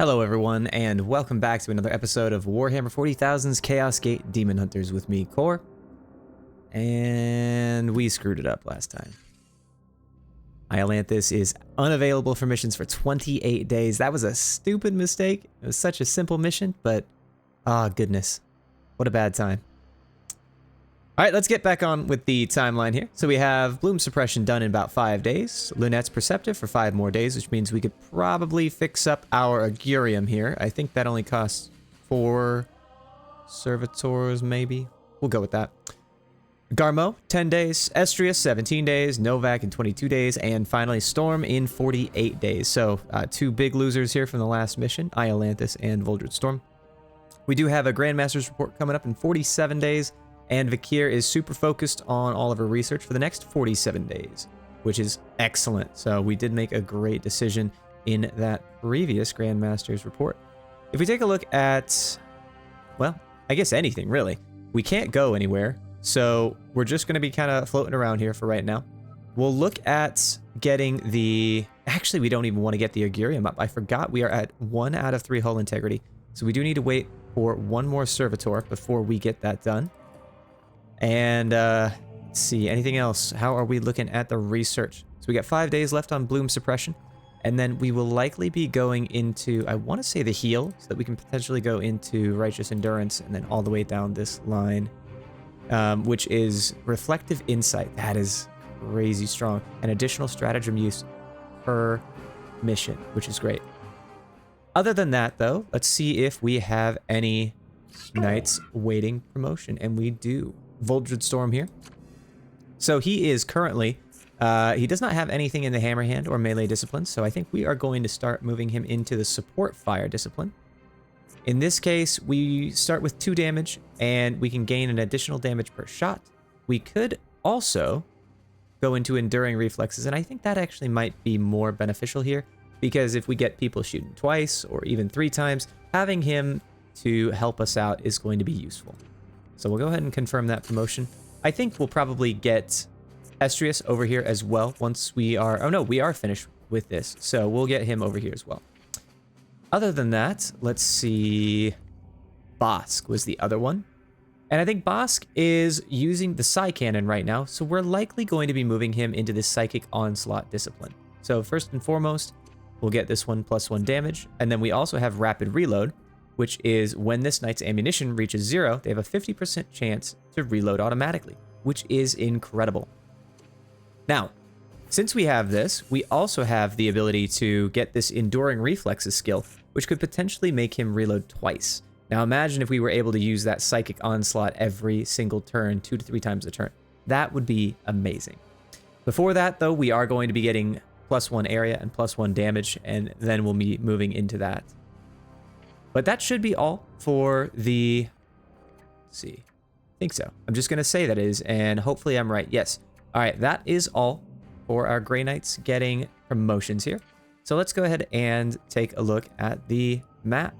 Hello everyone, and welcome back to another episode of Warhammer 40,000's Chaos Gate Daemonhunters with me, Core. And we screwed it up last time. Iolanthus is unavailable for missions for 28 days. That was a stupid mistake. It was such a simple mission, but goodness. What a bad time. Alright, let's get back on with the timeline here. So we have Bloom Suppression done in about 5 days. Lunette's Perceptive for 5 more days, which means we could probably fix up our Augurium here. I think that only costs 4 Servitors, maybe. We'll go with that. Garmo, 10 days. Estrius, 17 days. Novak in 22 days. And finally, Storm in 48 days. So, 2 big losers here from the last mission, Iolanthus and Voldred Storm. We do have a Grandmaster's report coming up in 47 days. And Vakir is super focused on all of her research for the next 47 days, which is excellent. So we did make a great decision in that previous Grandmaster's report. If we take a look at, well, I guess anything really. We can't go anywhere, so we're just going to be kind of floating around here for right now. We'll look at getting the... Actually, we don't even want to get the Augurium up. I forgot we are at 1 out of 3 hull integrity, so we do need to wait for 1 more Servitor before we get that done. And let's see, anything else? How are we looking at the research? So we got 5 days left on Bloom Suppression, and then we will likely be going into, I want to say, the heal, so that we can potentially go into Righteous Endurance and then all the way down this line, which is Reflective Insight. That is crazy strong. An additional stratagem use per mission, which is great. Other than that, though, let's see if we have any knights waiting promotion, and we do. Voldred Storm here. So he is currently, he does not have anything in the Hammer Hand or Melee Discipline, so I think we are going to start moving him into the Support Fire Discipline. In this case, we start with 2 damage, and we can gain an additional damage per shot. We could also go into Enduring Reflexes, and I think that actually might be more beneficial here, because if we get people shooting twice, or even 3 times, having him to help us out is going to be useful. So we'll go ahead and confirm that promotion. I think we'll probably get Estrius over here as well once we are... Oh no, we are finished with this. So we'll get him over here as well. Other than that, let's see... Bosk was the other one. And I think Bosk is using the Psy Cannon right now, so we're likely going to be moving him into the Psychic Onslaught discipline. So first and foremost, we'll get this one +1 damage. And then we also have Rapid Reload, which is when this knight's ammunition reaches 0, they have a 50% chance to reload automatically, which is incredible. Now, since we have this, we also have the ability to get this Enduring Reflexes skill, which could potentially make him reload twice. Now imagine if we were able to use that Psychic Onslaught every single turn, 2 to 3 times a turn. That would be amazing. Before that, though, we are going to be getting +1 area and +1 damage, and then we'll be moving into that. But that should be all for the... Let's see. I think so. I'm just going to say that is, and hopefully I'm right. Yes. All right, that is all for our Grey Knights getting promotions here. So let's go ahead and take a look at the map.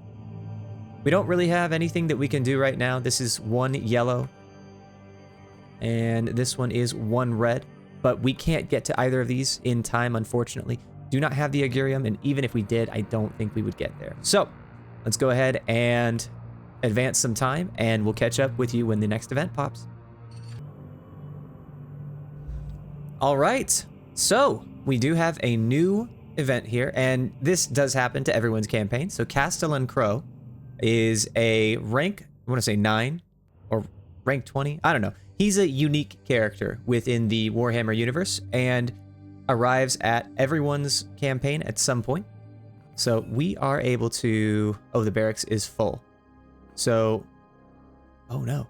We don't really have anything that we can do right now. This is 1 yellow, and this one is 1 red. But we can't get to either of these in time, unfortunately. Do not have the Augurium, and even if we did, I don't think we would get there. So... let's go ahead and advance some time, and we'll catch up with you when the next event pops. All right, so we do have a new event here, and this does happen to everyone's campaign. So Castellan Crow is a rank, I want to say 9 or rank 20. I don't know. He's a unique character within the Warhammer universe and arrives at everyone's campaign at some point. So we are able to... Oh, the barracks is full. So... Oh no.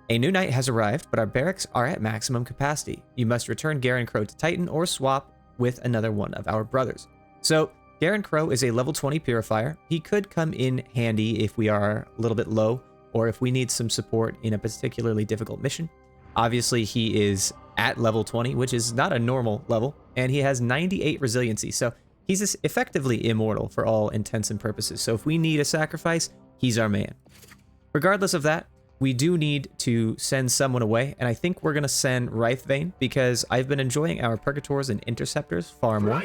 A new knight has arrived, but our barracks are at maximum capacity. You must return Garen Crow to Titan or swap with another one of our brothers. So Garen Crow is a level 20 Purifier. He could come in handy if we are a little bit low, or if we need some support in a particularly difficult mission. Obviously, he is at level 20, which is not a normal level, and he has 98 resiliency. So he's effectively immortal for all intents and purposes. So if we need a sacrifice, he's our man. Regardless of that, we do need to send someone away, and I think we're going to send Wraithbane because I've been enjoying our Purgators and Interceptors far more.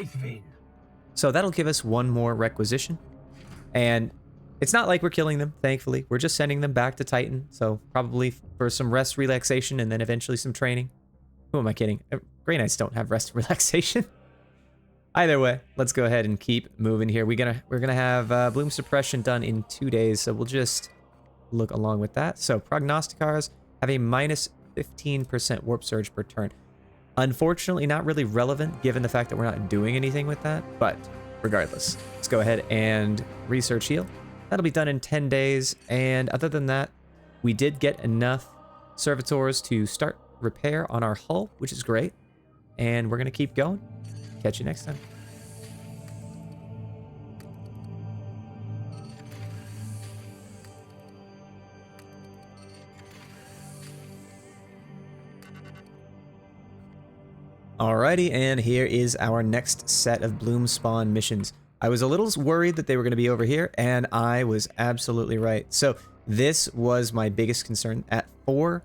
So that'll give us one more requisition. And it's not like we're killing them, thankfully. We're just sending them back to Titan. So probably for some rest, relaxation, and then eventually some training. Who am I kidding? Grey Knights don't have rest and relaxation. Either way, let's go ahead and keep moving here. We're gonna have bloom suppression done in 2 days, so we'll just look along with that. So prognosticars have a minus 15% warp surge per turn. Unfortunately, not really relevant given the fact that we're not doing anything with that, but regardless, let's go ahead and research heal. That'll be done in 10 days, and other than that, we did get enough servitors to start repair on our hull, which is great, and we're gonna keep going. Catch you next time. Alrighty, and here is our next set of Bloom Spawn missions. I was a little worried that they were going to be over here, and I was absolutely right. So this was my biggest concern. At 4,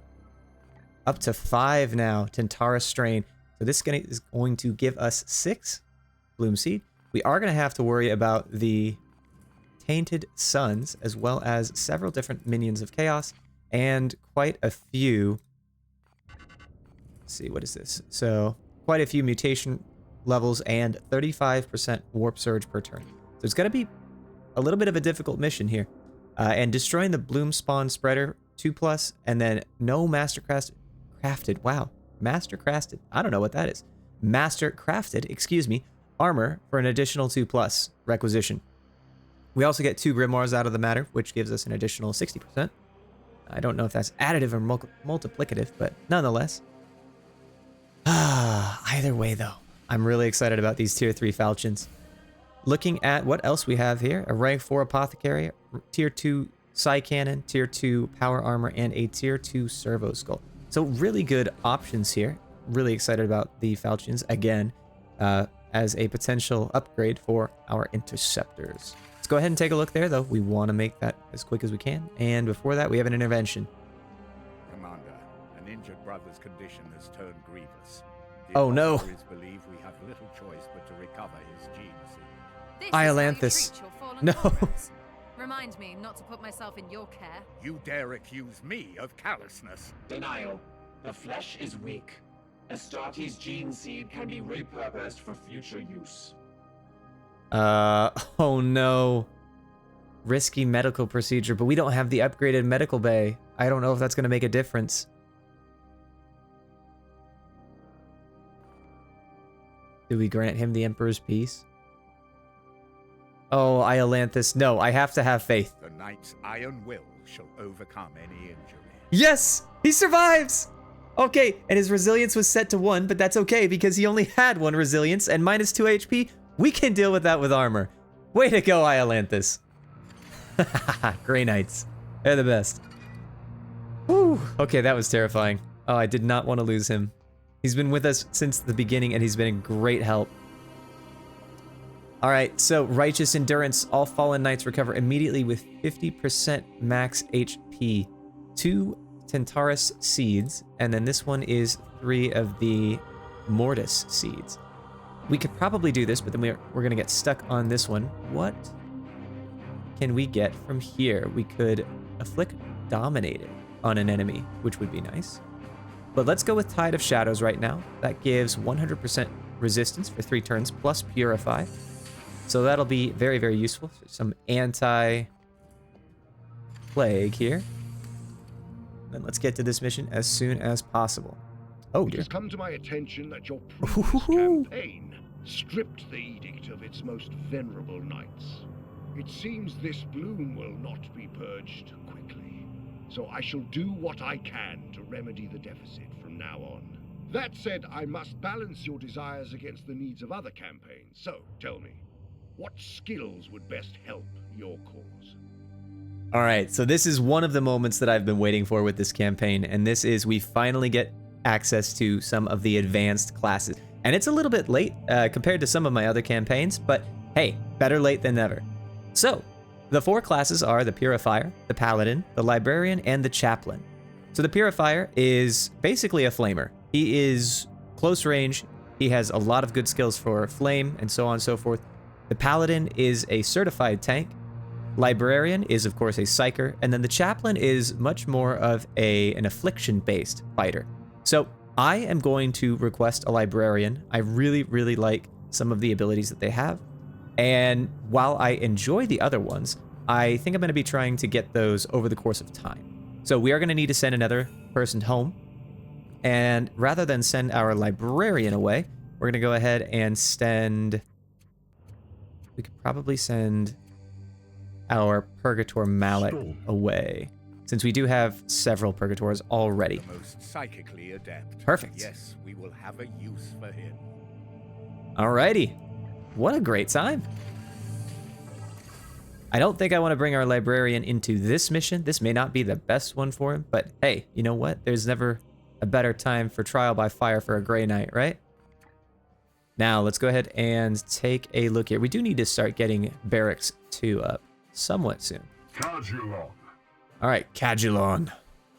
up to 5 now, Tantara Strain. So this is going to give us 6 Bloom Seed. We are going to have to worry about the Tainted Suns, as well as several different Minions of Chaos, and quite a few... Let's see, what is this? So, quite a few mutation levels and 35% Warp Surge per turn. So it's going to be a little bit of a difficult mission here. And destroying the Bloom Spawn Spreader 2+, and then no Crafted, wow. Master Crafted, I don't know what that is. Master Crafted, excuse me, armor for an additional 2+ requisition. We also get 2 Grimoires out of the matter, which gives us an additional 60%. I don't know if that's additive or multiplicative, but nonetheless. Either way, though, I'm really excited about these Tier 3 Falchions. Looking at what else we have here, a Rank 4 Apothecary, Tier 2 Psy Cannon, Tier 2 Power Armor, and a Tier 2 Servo Skull. So really good options here. Really excited about the Falchions again as a potential upgrade for our Interceptors. Let's go ahead and take a look there, though. We want to make that as quick as we can. And before that, we have an intervention. Commander, an injured brother's condition has turned grievous. Oh no! Believe we have little choice but to recover his genes. Iolanthus. No. Remind me not to put myself in your care. You dare accuse me of callousness? Denial. The flesh is weak. Astartes' gene seed can be repurposed for future use. Oh no. Risky medical procedure, but we don't have the upgraded medical bay. I don't know if that's going to make a difference. Do we grant him the Emperor's Peace? Oh, Iolanthus. No, I have to have faith. The knight's iron will shall overcome any injury. Yes! He survives! Okay, and his resilience was set to 1, but that's okay because he only had 1 resilience and minus 2 HP. We can deal with that with armor. Way to go, Iolanthus. Grey Knights. They're the best. Whew. Okay, that was terrifying. Oh, I did not want to lose him. He's been with us since the beginning, and he's been a great help. Alright, so Righteous Endurance. All fallen knights recover immediately with 50% max HP. 2 Tentaris seeds, and then this one is 3 of the Mortis seeds. We could probably do this, but then we're going to get stuck on this one. What can we get from here? We could afflict Dominated on an enemy, which would be nice. But let's go with Tide of Shadows right now. That gives 100% resistance for 3 turns plus Purify. So that'll be very, very useful. Some anti-plague here. Then let's get to this mission as soon as possible. Oh, It dear. has come to my attention that your previous campaign stripped the edict of its most venerable knights. It seems this bloom will not be purged quickly, so I shall do what I can to remedy the deficit from now on. That said, I must balance your desires against the needs of other campaigns. So, tell me, what skills would best help your cause? All right, so this is one of the moments that I've been waiting for with this campaign, and this is we finally get access to some of the advanced classes. And it's a little bit late compared to some of my other campaigns, but hey, better late than never. So, the 4 classes are the Purifier, the Paladin, the Librarian, and the Chaplain. So the Purifier is basically a flamer. He is close range, he has a lot of good skills for flame, and so on and so forth. The Paladin is a certified tank, Librarian is, of course, a psyker, and then the Chaplain is much more of an affliction-based fighter. So I am going to request a Librarian. I really, really like some of the abilities that they have. And while I enjoy the other ones, I think I'm going to be trying to get those over the course of time. So we are going to need to send another person home. And rather than send our Librarian away, we're going to go ahead and send... We could probably send our Purgator Mallet away, since we do have several Purgators already. The most psychically adept. Perfect. Yes, we will have a use for him. Alrighty. What a great time. I don't think I want to bring our Librarian into this mission. This may not be the best one for him, but hey, you know what? There's never a better time for trial by fire for a Grey Knight, right? Now, let's go ahead and take a look here. We do need to start getting Barracks 2 up somewhat soon. Cajulon. All right, Cajulon.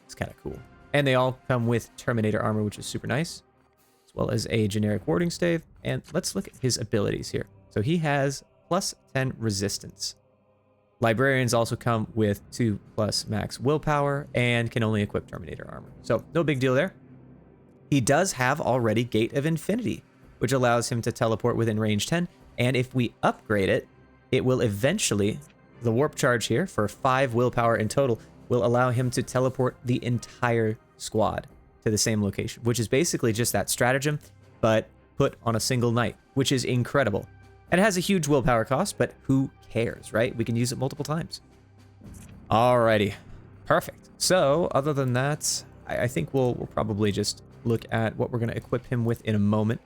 It's kind of cool. And they all come with Terminator armor, which is super nice, as well as a generic warding stave. And let's look at his abilities here. So he has plus 10 resistance. Librarians also come with 2+ max willpower and can only equip Terminator armor. So no big deal there. He does have already Gate of Infinity, which allows him to teleport within range 10. And if we upgrade it, it will eventually, the warp charge here for 5 willpower in total, will allow him to teleport the entire squad to the same location, which is basically just that stratagem, but put on a single knight, which is incredible. And it has a huge willpower cost, but who cares, right? We can use it multiple times. Alrighty, perfect. So other than that, I think we'll probably just look at what we're going to equip him with in a moment.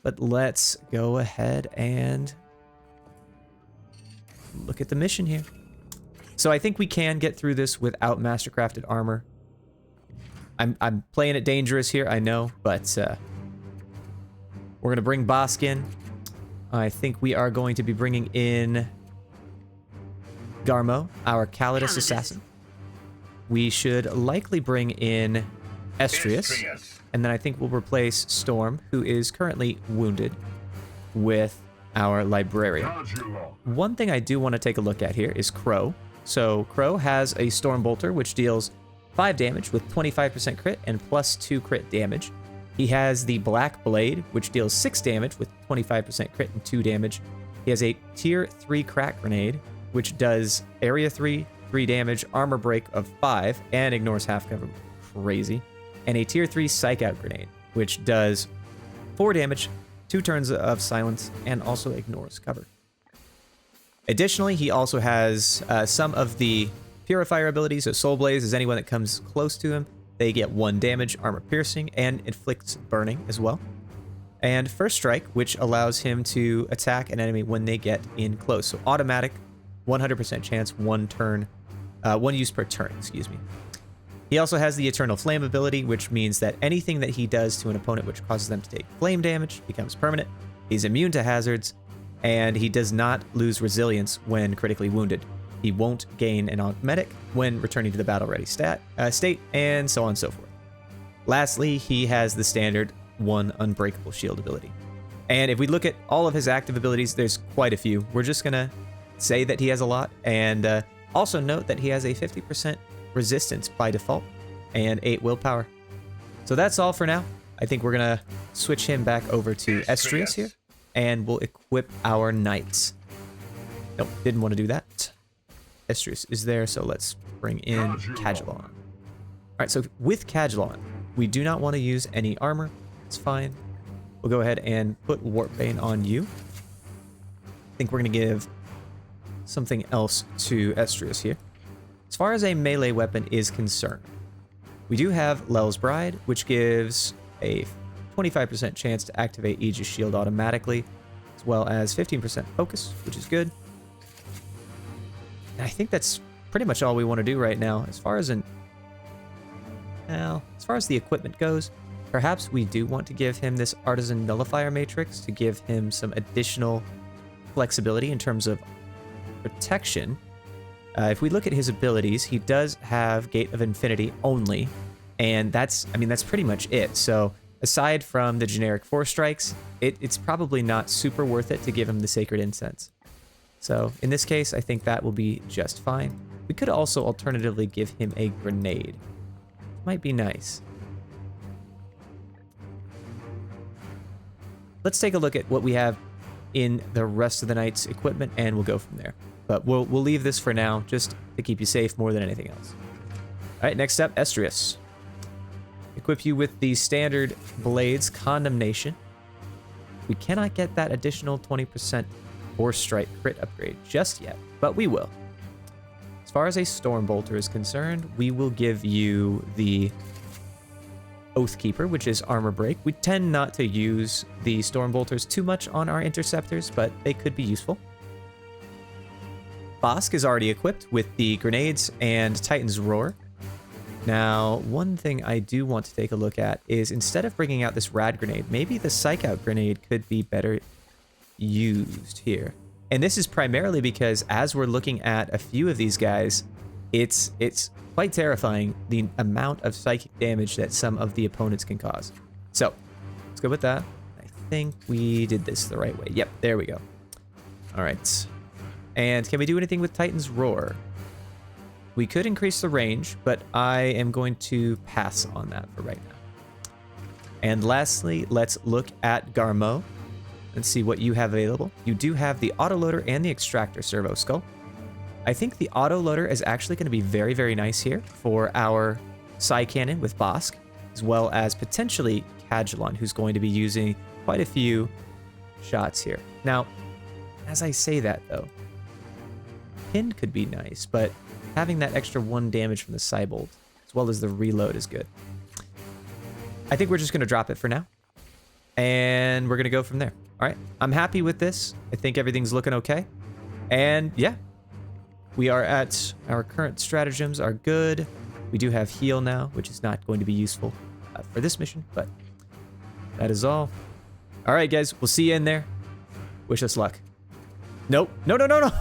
But let's go ahead and look at the mission here. So I think we can get through this without mastercrafted armor. I'm playing it dangerous here, I know, but we're going to bring Bosk in. I think we are going to be bringing in Garmo, our Calidus assassin. We should likely bring in Estrius. And then I think we'll replace Storm, who is currently wounded, with our Librarian. One thing I do want to take a look at here is Crow. So Crow has a Storm Bolter, which deals 5 damage with 25% crit and +2 crit damage. He has the Black Blade, which deals 6 damage with 25% crit and 2 damage. He has a Tier 3 Crack Grenade, which does Area 3, 3 damage, Armor Break of 5, and ignores half cover. Crazy. And a Tier 3 Psych Out Grenade, which does 4 damage, 2 turns of silence, and also ignores cover. Additionally, he also has some of the Purifier abilities. So Soul Blaze is anyone that comes close to him. They get 1 damage, armor piercing, and inflicts burning as well. And First Strike, which allows him to attack an enemy when they get in close. So automatic, 100% chance, 1 use per turn, excuse me. He also has the Eternal Flame ability, which means that anything that he does to an opponent which causes them to take flame damage becomes permanent. He's immune to hazards, and he does not lose resilience when critically wounded. He won't gain an augmetic when returning to the battle-ready state, and so on and so forth. Lastly, he has the standard 1 Unbreakable Shield ability. And if we look at all of his active abilities, there's quite a few. We're just going to say that he has a lot, and also note that he has a 50% resistance by default and 8 willpower. So that's all for now. I think we're going to switch him back over to Estrius here, and we'll equip our knights. Nope, didn't want to do that. Estrius is there, so let's bring in Cajulon. All right, so with Cajulon, we do not want to use any armor. It's fine. We'll go ahead and put Warpbane on you. I think we're going to give something else to Estrius here. As far as a melee weapon is concerned, we do have Lel's Bride, which gives a 25% chance to activate Aegis Shield automatically, as well as 15% focus, which is good. And I think that's pretty much all we want to do right now. As far as the equipment goes, perhaps we do want to give him this Artisan Nullifier Matrix to give him some additional flexibility in terms of protection. If we look at his abilities, he does have Gate of Infinity only, and that's pretty much it. So aside from the generic 4 strikes, it's probably not super worth it to give him the Sacred Incense. So in this case, I think that will be just fine. We could also alternatively give him a grenade. Might be nice. Let's take a look at what we have in the rest of the knight's equipment, and we'll go from there. But we'll leave this for now, just to keep you safe more than anything else. All right, next up, Estrius. Equip you with the standard blades, Condemnation. We cannot get that additional 20% Force Strike crit upgrade just yet, but we will. As far as a Stormbolter is concerned, we will give you the Oathkeeper, which is Armor Break. We tend not to use the Stormbolters too much on our Interceptors, but they could be useful. Bosk is already equipped with the Grenades and Titan's Roar. Now, one thing I do want to take a look at is instead of bringing out this Rad Grenade, maybe the Psych Out Grenade could be better used here. And this is primarily because as we're looking at a few of these guys, it's quite terrifying the amount of psychic damage that some of the opponents can cause. So, let's go with that. I think we did this the right way. Yep, there we go. All right. And can we do anything with Titan's Roar? We could increase the range, but I am going to pass on that for right now. And lastly, let's look at Garmo and see what you have available. You do have the Autoloader and the Extractor Servo Skull. I think the Autoloader is actually going to be very, very nice here for our Psy Cannon with Bosk, as well as potentially Cadulon, who's going to be using quite a few shots here. Now, as I say that though, Pin could be nice, but having that extra 1 damage from the Cybolt, as well as the reload, is good. I think we're just going to drop it for now, and we're going to go from there. All right, I'm happy with this. I think everything's looking okay. And yeah, we are at our current stratagems are good. We do have heal now, which is not going to be useful for this mission, but that is all. All right, guys, we'll see you in there. Wish us luck. Nope. No. No.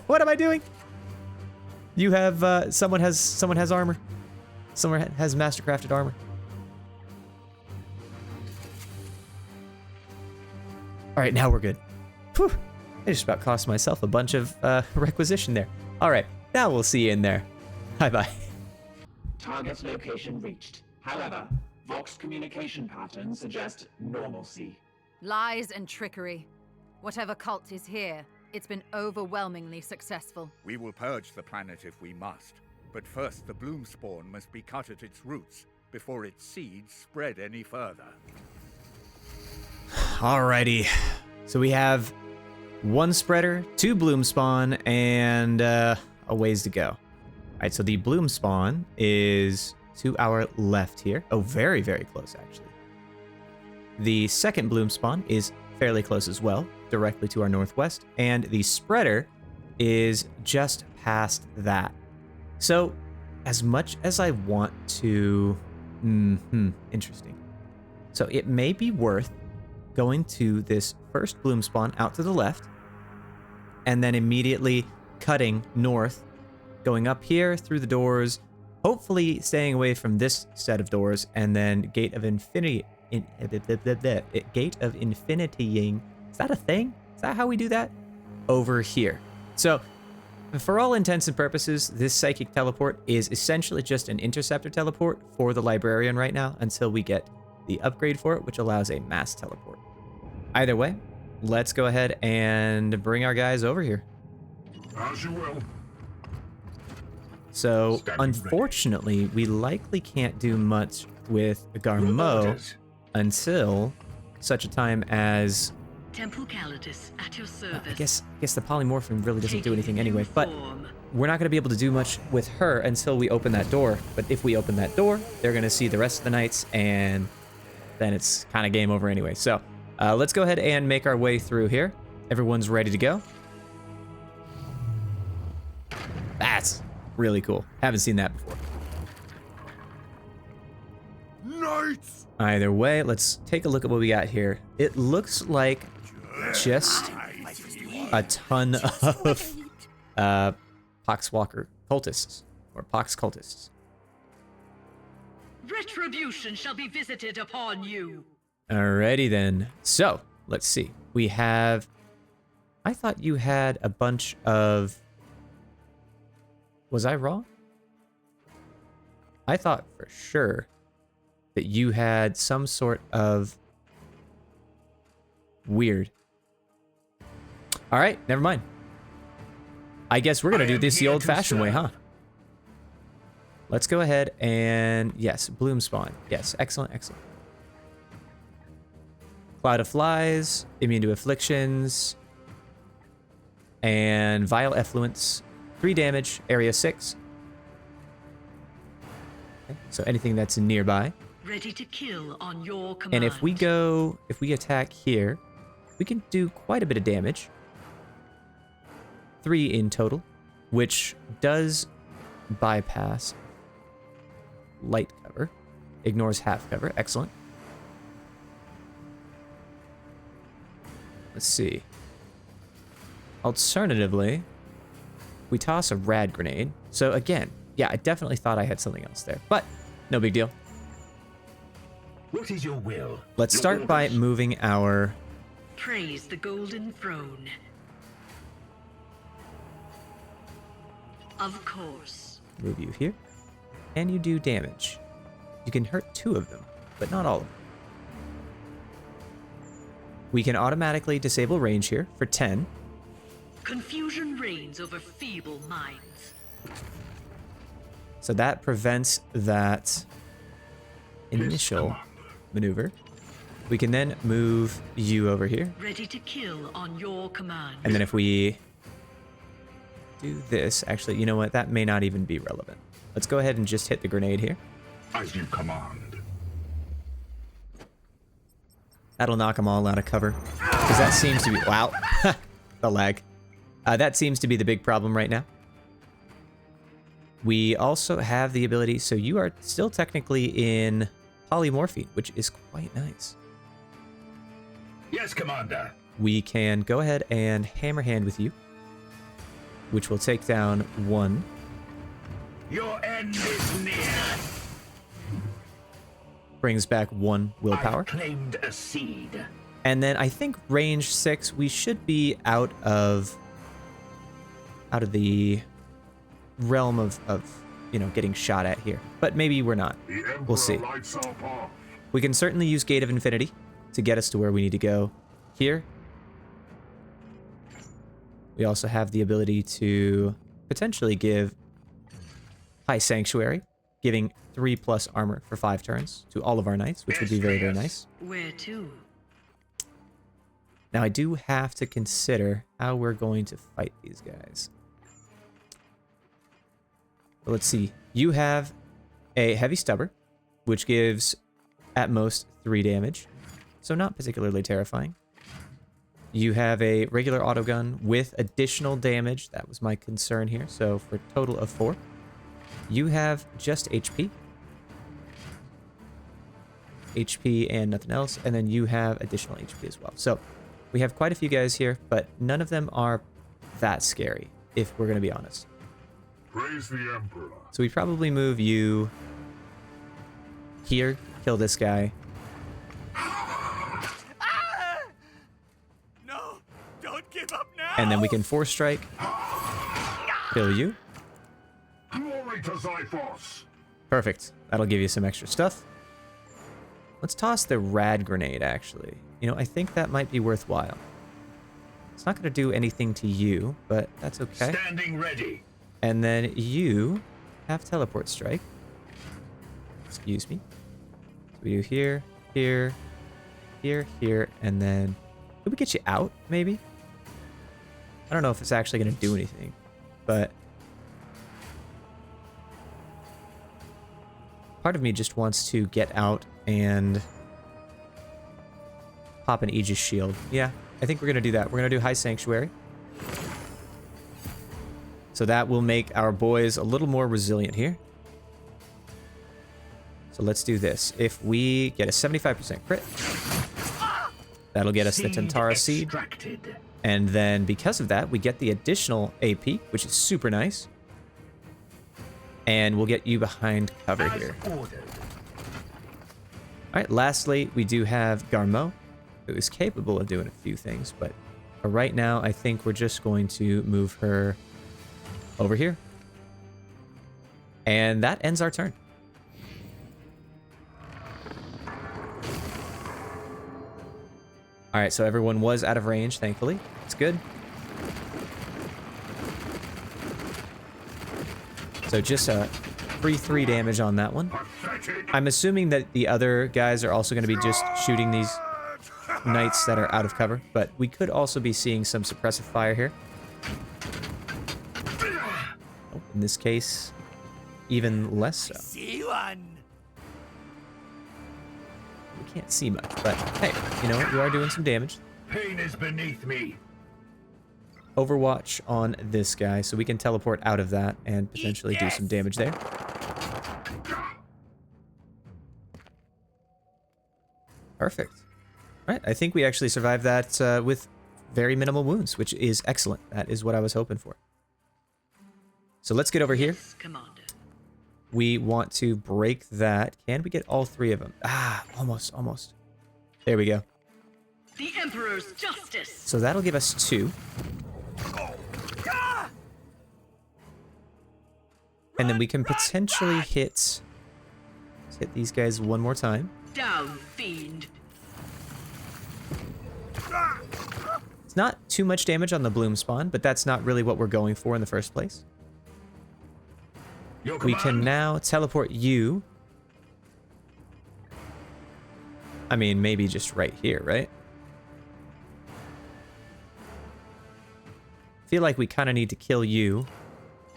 What am I doing? You have someone has armor. Someone has mastercrafted armor. All right, now we're good. Whew. I just about cost myself a bunch of requisition there. All right, now we'll see you in there. Bye-bye. Target location reached. However, Vox communication patterns suggest normalcy. Lies and trickery. Whatever cult is here, it's been overwhelmingly successful. We will purge the planet if we must. But first, the bloom spawn must be cut at its roots before its seeds spread any further. Alrighty. So we have 1 spreader, 2 bloom spawn, and a ways to go. All right, so the bloom spawn is to our left here. Oh, very, very close, actually. The second bloom spawn is fairly close as well, directly to our northwest, and the spreader is just past that. So, as much as I want to... interesting. So it may be worth going to this first bloom spawn out to the left, and then immediately cutting north, going up here through the doors, hopefully staying away from this set of doors, and then Gate of Infinity... Gate of Infinitying. Is that a thing? Is that how we do that? Over here. So, for all intents and purposes, this Psychic Teleport is essentially just an Interceptor Teleport for the Librarian right now until we get the upgrade for it, which allows a Mass Teleport. Either way, let's go ahead and bring our guys over here. As you will. So, unfortunately, we likely can't do much with Garmo until such a time as... Temple Calidus at your service. I guess the polymorphing really doesn't do anything anyway, but we're not going to be able to do much with her until we open that door. But if we open that door, they're going to see the rest of the knights, and then it's kind of game over anyway. So let's go ahead and make our way through here. Everyone's ready to go. That's really cool. Haven't seen that before. Knights! Either way, let's take a look at what we got here. It looks like just a ton of Poxwalker cultists, or Pox cultists. Retribution shall be visited upon you. Alrighty then. So, let's see. We have I thought you had a bunch of... Was I wrong? I thought for sure that you had some sort of... Weird. Alright, never mind. I guess we're gonna do this the old-fashioned way, huh? Let's go ahead and... Yes, Bloom Spawn. Yes, excellent, excellent. Cloud of Flies, immune to afflictions, and Vile Effluence. 3 damage, area 6. Okay, so anything that's nearby. Ready to kill on your command. And if we attack here, we can do quite a bit of damage. 3 in total, which does bypass light cover. Ignores half cover. Excellent. Let's see. Alternatively, we toss a rad grenade. So again, yeah, I definitely thought I had something else there, but no big deal. What is your will? Let's start by moving our... Praise the golden throne. Of course. Move you here. And you do damage. You can hurt 2 of them, but not all of them. We can automatically disable range here for 10. Confusion reigns over feeble minds. So that prevents that initial maneuver. We can then move you over here. Ready to kill on your command. And then if we do this, actually, you know what? That may not even be relevant. Let's go ahead and just hit the grenade here. As you command. That'll knock them all out of cover. Because that seems to be... Wow. The lag. That seems to be the big problem right now. We also have the ability... So you are still technically in polymorphine, which is quite nice. Yes, Commander. We can go ahead and hammer hand with you, which will take down 1. Your end is near. Brings back 1 willpower. I've claimed a seed. And then I think range 6, we should be out of the realm of you know, getting shot at here. But maybe we're not. We'll see. We can certainly use Gate of Infinity to get us to where we need to go here. We also have the ability to potentially give High Sanctuary, giving 3+ armor for 5 turns to all of our knights, which would be very, very nice. Where to? Now, I do have to consider how we're going to fight these guys. But let's see. You have a Heavy Stubber, which gives at most 3 damage, so not particularly terrifying. You have a regular autogun with additional damage. That was my concern here, so for a total of 4. You have just HP. HP and nothing else, and then you have additional HP as well. So we have quite a few guys here, but none of them are that scary, if we're going to be honest. Praise the Emperor. So we probably move you here, kill this guy. No, don't give up now. And then we can Force Strike, kill you. Glory to Zyphos. Perfect. That'll give you some extra stuff. Let's toss the rad grenade, actually. You know, I think that might be worthwhile. It's not going to do anything to you, but that's okay. Standing ready. And then you have Teleport Strike. Excuse me. So we do here, here, here, here, and then... Could we get you out, maybe? I don't know if it's actually going to do anything, but... Part of me just wants to get out and pop an Aegis Shield. Yeah, I think we're going to do that. We're going to do High Sanctuary. So that will make our boys a little more resilient here. So let's do this. If we get a 75% crit, that'll get us the Tantara Seed. And then because of that, we get the additional AP, which is super nice. And we'll get you behind cover here. Alright, lastly, we do have Garmo, who is capable of doing a few things, but But right now, I think we're just going to move her over here. And that ends our turn. All right, so everyone was out of range, thankfully. That's good. So just a free 3 damage on that one. I'm assuming that the other guys are also going to be just shooting these knights that are out of cover, but we could also be seeing some suppressive fire here. Oh, in this case, even less so. See one. We can't see much, but hey, you know what? We are doing some damage. Pain is beneath me. Overwatch on this guy, so we can teleport out of that and potentially do some damage there. Perfect. All right, I think we actually survived that with very minimal wounds, which is excellent. That is what I was hoping for. So let's get over here. Yes, Commander. We want to break that. Can we get all 3 of them? Ah, almost, almost. There we go. The Emperor's justice. So that'll give us 2. And then we can potentially hit these guys one more time. Down, fiend. It's not too much damage on the bloom spawn, but that's not really what we're going for in the first place. We can now teleport you. I mean, maybe just right here, right? I feel like we kind of need to kill you.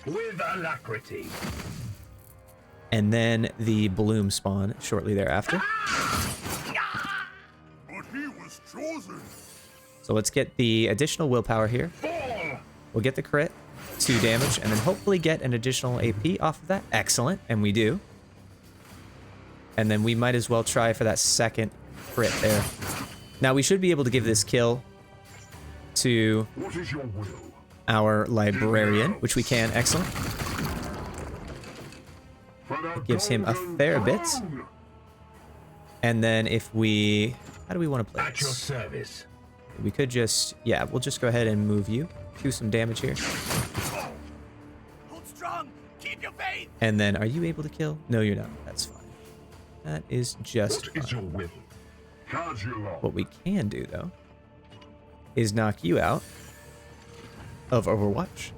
With alacrity. And then the bloom spawn shortly thereafter. But he was chosen. So let's get the additional willpower here. We'll get the crit, 2 damage, and then hopefully get an additional AP off of that. Excellent, and we do. And then we might as well try for that second crit there. Now we should be able to give this kill to What is your will? our Librarian, which we can. Excellent. It gives him a fair bit. And then if we... How do we want to play At your this? service. We could just... Yeah, we'll just go ahead and move you. Do some damage here. Hold strong. Keep your faith. And then, are you able to kill? No, you're not. That's fine. That is just What is fine. your will? Charge you long. What we can do, though, is knock you out of Overwatch.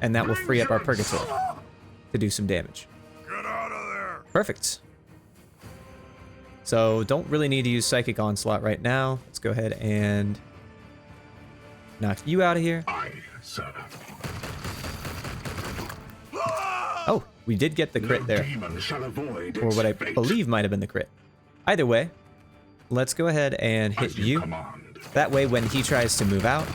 And that will free up our Purgatory to do some damage. Get out of there. Perfect. So, don't really need to use Psychic Onslaught right now. Let's go ahead and knock you out of here. Aye, sir. Oh, we did get the crit No there. demon shall avoid Or its what I fate. believe might have been the crit. Either way, let's go ahead and hit As you. command. That way, when he tries to move out,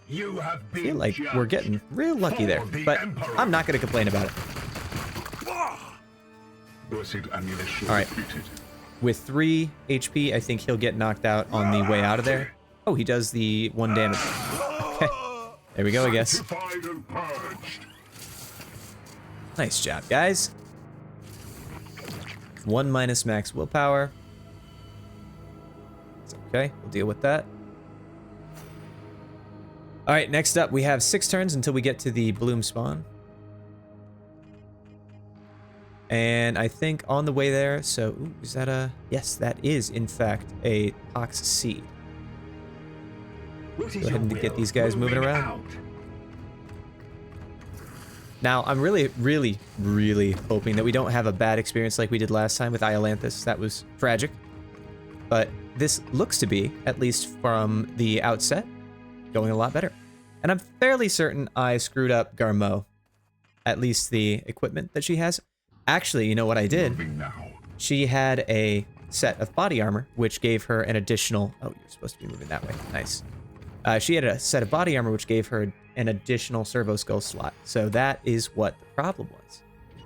You have I been feel like we're judged. getting real lucky there. For the But Emperor. I'm not going to complain about it. Blessed ammunition All right. defeated. With 3 HP, I think he'll get knocked out on the way out of there. Oh, he does the 1 damage. Okay. There we go, I guess. Sanctified and purged. Nice job, guys. 1 minus max willpower. It's okay. We'll deal with that. All right, next up, we have 6 turns until we get to the bloom spawn. And I think on the way there, so, ooh, is that a... Yes, that is, in fact, a Pox Seed. What is Go ahead your and get will? these guys moving Moving around. out. Now, I'm really, really, really hoping that we don't have a bad experience like we did last time with Iolanthus. That was tragic. But this looks to be, at least from the outset, going a lot better. And I'm fairly certain I screwed up Garmo. At least the equipment that she has. Actually, you know what I did? Moving now. She had a set of body armor, which gave her an additional... Oh, you're supposed to be moving that way. Nice. She had a set of body armor, which gave her an additional servo skull slot. So that is what the problem was.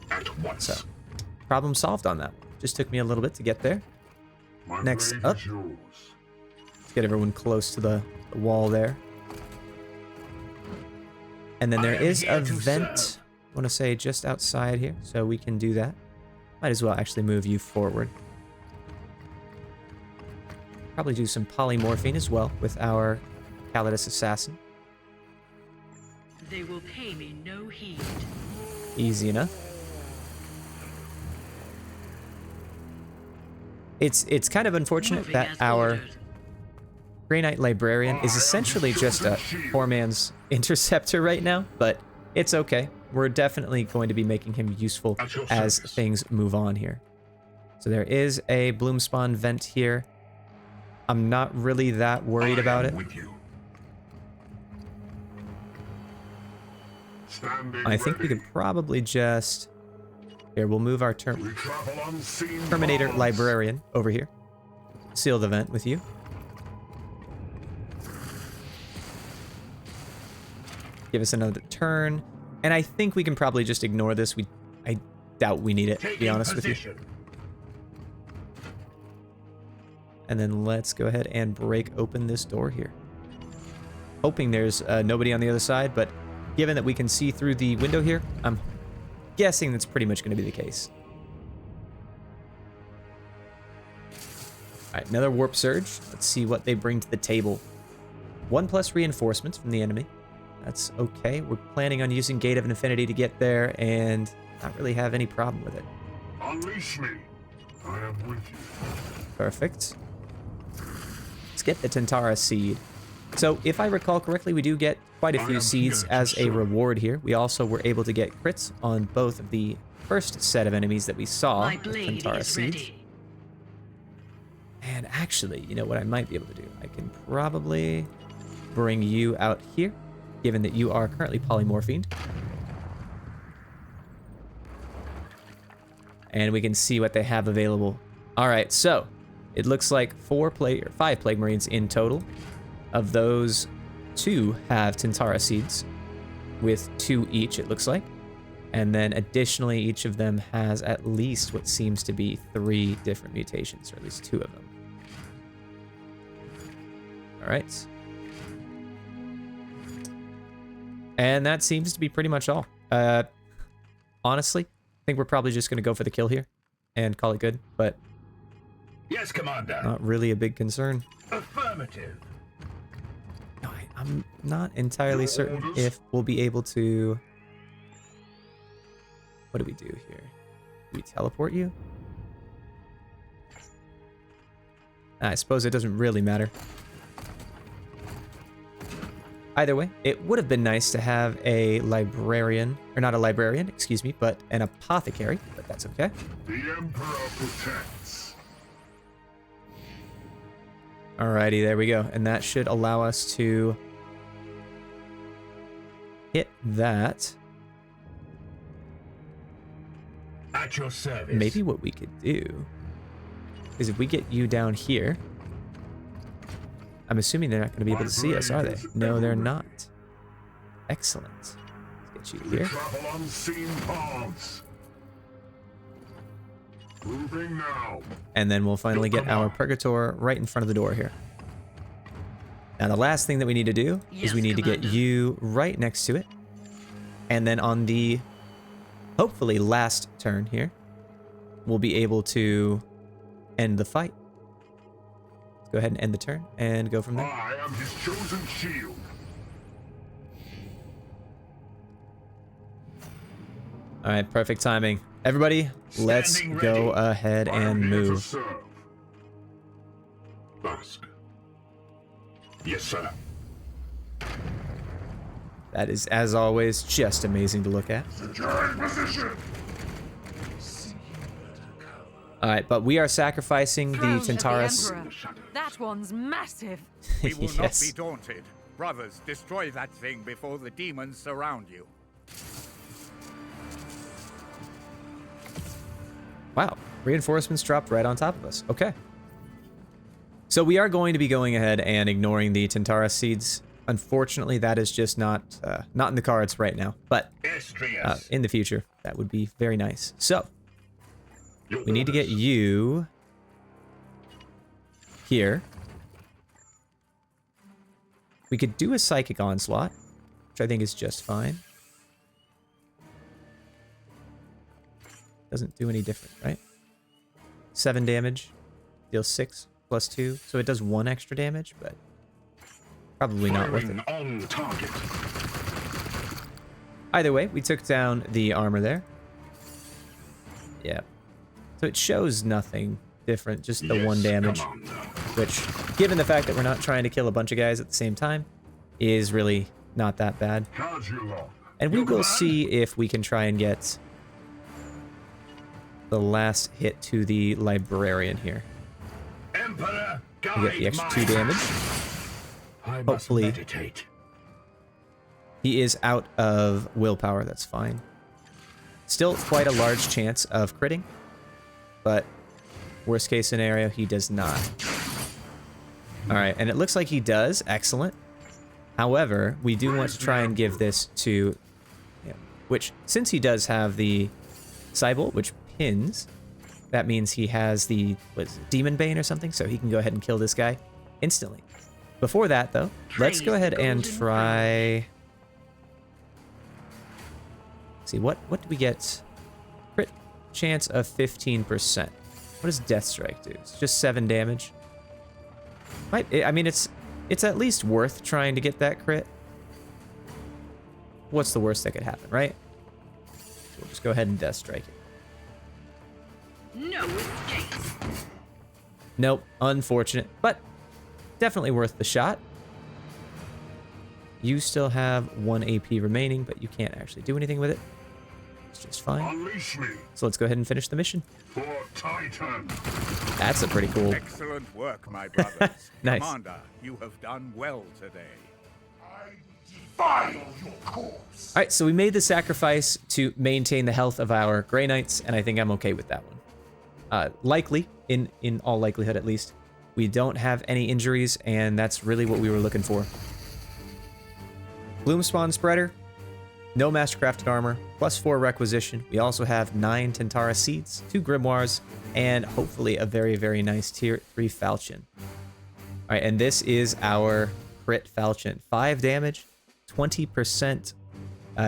At once. So, problem solved on that one. Just took me a little bit to get there. My next blade up. is yours. Let's get everyone close to the wall there. And then I there am is here a to vent, serve. I want to say, just outside here. So we can do that. Might as well actually move you forward. probably do some polymorphine as well with our Calidus Assassin. They will pay me no heed. Easy enough. It's kind of unfortunate Moving that as our ordered. Grey Knight Librarian is essentially just a poor man's interceptor right now, but it's okay. We're definitely going to be making him useful as things move on here. So there is a Bloomspawn vent here. I'm not really that worried about it. I think we could probably just... Here, we'll move our Terminator Librarian over here. Seal the vent with you. Give us another turn. And I think we can probably just ignore this. I doubt we need it, to be honest with you. And then let's go ahead and break open this door here. Hoping there's nobody on the other side, but given that we can see through the window here, I'm guessing that's pretty much going to be the case. Alright, another Warp Surge. Let's see what they bring to the table. 1+ reinforcements from the enemy. That's okay. We're planning on using Gate of Infinity to get there and not really have any problem with it. Unleash me. I am with you. Perfect. Let's get the Tantara Seed. So, if I recall correctly, we do get quite a few seeds as a reward here. We also were able to get crits on both of the first set of enemies that we saw My with blade Tantara is Seeds. ready. And actually, you know what I might be able to do? I can probably bring you out here, given that you are currently polymorphined. And we can see what they have available. Alright, so it looks like 5 Plague Marines in total. Of those, 2 have Tantara Seeds, with 2 each, it looks like. And then additionally, each of them has at least what seems to be 3 different mutations, or at least 2 of them. Alright. And that seems to be pretty much all. Honestly, I think we're probably just going to go for the kill here and call it good, but Yes, Commander. not really a big concern. Affirmative. No, I'm not entirely certain if we'll be able to... What do we do here? Do we teleport you? I suppose it doesn't really matter. Either way, it would have been nice to have a librarian, or not a librarian, excuse me, but an apothecary, but that's okay. The Emperor protects. Alrighty, there we go. And that should allow us to hit that. At your service. Maybe what we could do is if we get you down here, I'm assuming they're not going to be able to see us, are they? No, they're not. Excellent. Let's get you here. Travel unseen paths. Moving now. And then we'll finally get our Purgator right in front of the door here. Now, the last thing that we need to do is we need to get you right next to it. And then on the, hopefully, last turn here, we'll be able to end the fight. Let's go ahead and end the turn and go from there. I am his chosen shield. All right, perfect timing. Everybody, let's go ahead I am and here to move. serve. Ask. Yes, sir. That is, as always, just amazing to look at. Securing position. All right, but we are sacrificing the Throne of the Tantaras. Emperor. That one's massive. We will not Yes. be daunted. Brothers, destroy that thing before the demons surround you. Wow, reinforcements dropped right on top of us. Okay. So we are going to be going ahead and ignoring the Tantara Seeds. Unfortunately, that is just not in the cards right now. But in the future, that would be very nice. So we need to get you here. We could do a Psychic Onslaught, which I think is just fine. Doesn't do any different, right? 7 damage, deals 6. +2, so it does 1 extra damage, but probably not worth it. On target. Either way, we took down the armor there. Yeah. So it shows nothing different, just the 1 damage, which, given the fact that we're not trying to kill a bunch of guys at the same time, is really not that bad. And we will see if we can try and get the last hit to the Librarian here. Emperor, We get the extra 2 damage. Hopefully. Meditate. He is out of willpower, that's fine. Still quite a large chance of critting, but worst case scenario, he does not. Alright, and it looks like he does. Excellent. However, we do want to try and give this to him, which, since he does have the Cybolt, which pins, that means he has the, what is it, Demon Bane or something, so he can go ahead and kill this guy instantly. Before that, though, let's go ahead and try... See, what do we get? Crit chance of 15%. What does Death Strike do? It's just 7 damage. I mean, it's at least worth trying to get that crit. What's the worst that could happen, right? So we'll just go ahead and Death Strike it. No escape. Nope, unfortunate, but definitely worth the shot. You still have 1 AP remaining, but you can't actually do anything with it. It's just fine. Unleash me So let's go ahead and finish the mission. for Titan. That's a pretty cool... Excellent work, my brothers. Nice. Commander, you have done well today. I defile your corpse. All right, so we made the sacrifice to maintain the health of our Grey Knights, and I think I'm okay with that one. Likely, in all likelihood at least, we don't have any injuries, and that's really what we were looking for. Gloomspawn Spreader, no Mastercrafted Armor, +4 Requisition. We also have 9 Tantara Seeds, 2 Grimoires, and hopefully a very, very nice Tier 3 Falchion. All right, and this is our crit Falchion. 5 damage, 20%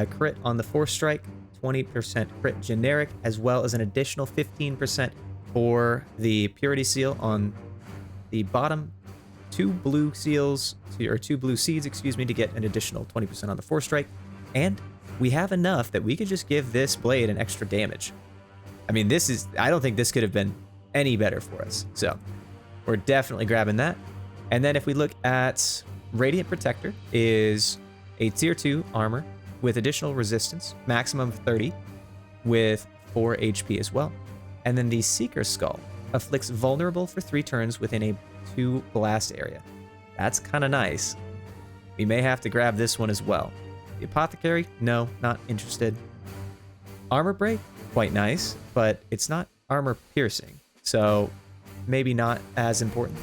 crit on the Force Strike, 20% crit generic, as well as an additional 15% for the Purity Seal on the bottom. 2 blue seals, or 2 blue seeds, excuse me, to get an additional 20% on the Force Strike. And we have enough that we could just give this blade an extra damage. I mean, I don't think this could have been any better for us. So we're definitely grabbing that. And then if we look at Radiant Protector, is a tier 2 armor with additional resistance, maximum 30, with 4 HP as well. And then the Seeker Skull afflicts vulnerable for 3 turns within a 2 blast area. That's kind of nice. We may have to grab this one as well. The Apothecary, no, not interested. Armor Break, quite nice, but it's not armor piercing, so maybe not as important.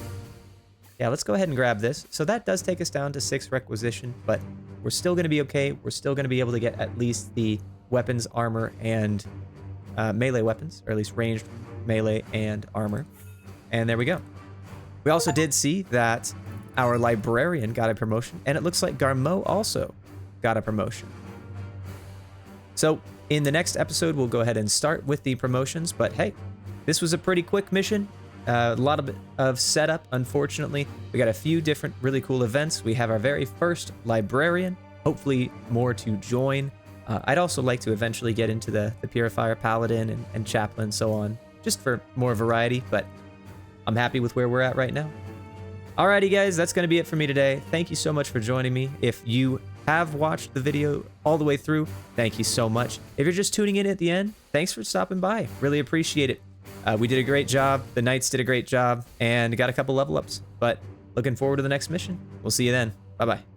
Yeah, let's go ahead and grab this. So that does take us down to 6 Requisition, but we're still going to be okay. We're still going to be able to get at least the weapons, armor, and melee weapons, or at least ranged melee and armor. And there we go. We also did see that our Librarian got a promotion, and it looks like Garmo also got a promotion. So in the next episode, we'll go ahead and start with the promotions, but hey, this was a pretty quick mission. A lot of setup, unfortunately. We got a few different really cool events. We have our very first Librarian, hopefully more to join. I'd also like to eventually get into the Purifier, Paladin, and Chaplain, so on, just for more variety, but I'm happy with where we're at right now. Alrighty guys, that's going to be it for me today. Thank you so much for joining me. If you have watched the video all the way through, thank you so much. If you're just tuning in at the end, thanks for stopping by. Really appreciate it. We did a great job. The Knights did a great job and got a couple level ups, but looking forward to the next mission. We'll see you then. Bye-bye.